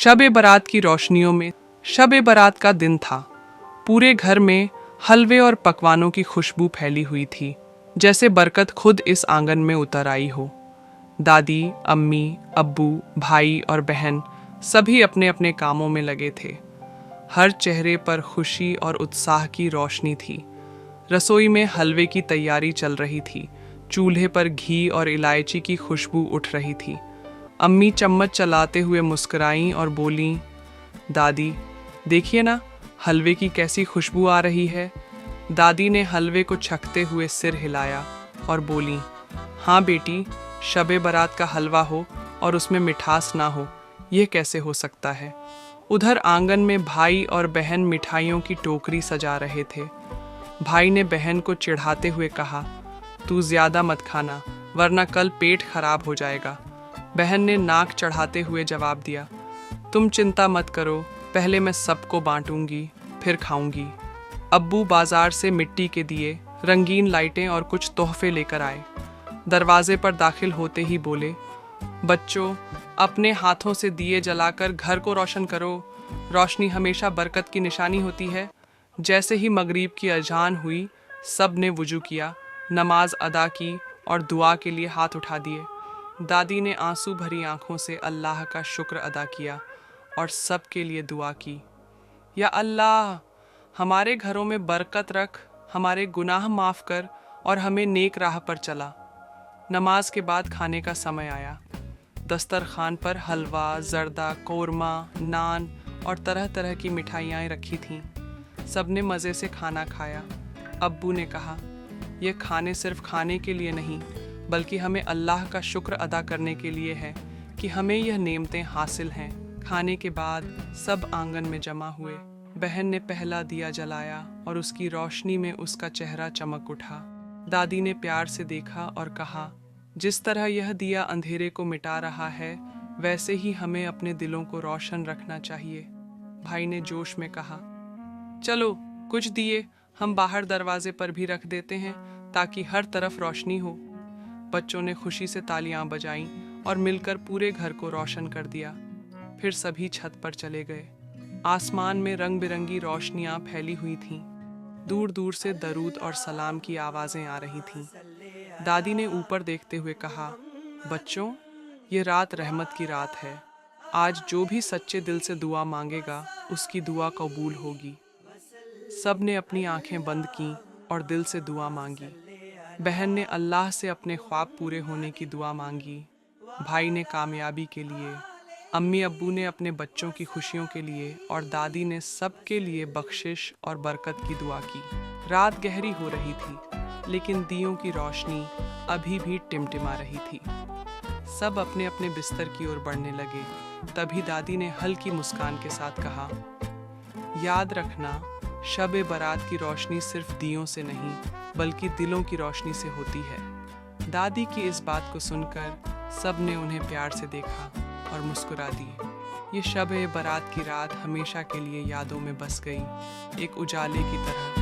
शब बारात की रोशनियों में शब बारात का दिन था। पूरे घर में हलवे और पकवानों की खुशबू फैली हुई थी, जैसे बरकत खुद इस आंगन में उतर आई हो। दादी, अम्मी, अब्बू, भाई और बहन सभी अपने अपने कामों में लगे थे। हर चेहरे पर खुशी और उत्साह की रोशनी थी। रसोई में हलवे की तैयारी चल रही थी। चूल्हे पर घी और इलायची की खुशबू उठ रही थी। अम्मी चम्मच चलाते हुए मुस्कुराईं और बोलीं, दादी देखिए ना, हलवे की कैसी खुशबू आ रही है। दादी ने हलवे को छकते हुए सिर हिलाया और बोली, हाँ बेटी, शबे बारात का हलवा हो और उसमें मिठास ना हो, यह कैसे हो सकता है। उधर आंगन में भाई और बहन मिठाइयों की टोकरी सजा रहे थे। भाई ने बहन को चिढ़ाते हुए कहा, तू ज्यादा मत खाना वरना कल पेट खराब हो जाएगा। बहन ने नाक चढ़ाते हुए जवाब दिया, तुम चिंता मत करो, पहले मैं सबको बांटूंगी फिर खाऊंगी। अब्बू बाजार से मिट्टी के दिए, रंगीन लाइटें और कुछ तोहफे लेकर आए। दरवाजे पर दाखिल होते ही बोले, बच्चों अपने हाथों से दिए जलाकर घर को रोशन करो। रोशनी हमेशा बरकत की निशानी होती है। जैसे ही मगरिब की अजान हुई, सब ने वुजू किया, नमाज अदा की और दुआ के लिए हाथ उठा दिए। दादी ने आंसू भरी आंखों से अल्लाह का शुक्र अदा किया और सब के लिए दुआ की, या अल्लाह हमारे घरों में बरकत रख, हमारे गुनाह माफ़ कर और हमें नेक राह पर चला। नमाज के बाद खाने का समय आया। दस्तरखान पर हलवा, जर्दा, कौरमा, नान और तरह तरह की मिठाइयाँ रखी थीं। सबने मज़े से खाना खाया। अब्बू ने कहा, यह खाने सिर्फ खाने के लिए नहीं, बल्कि हमें अल्लाह का शुक्र अदा करने के लिए है कि हमें यह नेमतें हासिल हैं। खाने के बाद सब आंगन में जमा हुए। बहन ने पहला दिया जलाया और उसकी रोशनी में उसका चेहरा चमक उठा। दादी ने प्यार से देखा और कहा, जिस तरह यह दिया अंधेरे को मिटा रहा है, वैसे ही हमें अपने दिलों को रोशन रखना चाहिए। भाई ने जोश में कहा, चलो कुछ दिए हम बाहर दरवाजे पर भी रख देते हैं ताकि हर तरफ रोशनी हो। बच्चों ने खुशी से तालियां बजाईं और मिलकर पूरे घर को रोशन कर दिया। फिर सभी छत पर चले गए। आसमान में रंग बिरंगी रोशनियां फैली हुई थीं। दूर दूर से दरूद और सलाम की आवाज़ें आ रही थीं। दादी ने ऊपर देखते हुए कहा, बच्चों ये रात रहमत की रात है। आज जो भी सच्चे दिल से दुआ मांगेगा उसकी दुआ कबूल होगी। सब ने अपनी आंखें बंद कीं और दिल से दुआ मांगी। बहन ने अल्लाह से अपने ख्वाब पूरे होने की दुआ मांगी। भाई ने कामयाबी के लिए, अम्मी अब्बू ने अपने बच्चों की खुशियों के लिए और दादी ने सबके लिए बख्शिश और बरकत की दुआ की। रात गहरी हो रही थी, लेकिन दियों की रोशनी अभी भी टिमटिमा रही थी। सब अपने अपने बिस्तर की ओर बढ़ने लगे। तभी दादी ने हल्की मुस्कान के साथ कहा, याद रखना, शब बारात की रोशनी सिर्फ दियों से नहीं बल्कि दिलों की रोशनी से होती है। दादी की इस बात को सुनकर सब ने उन्हें प्यार से देखा और मुस्कुरा दिए। ये शब बारात की रात हमेशा के लिए यादों में बस गई, एक उजाले की तरह।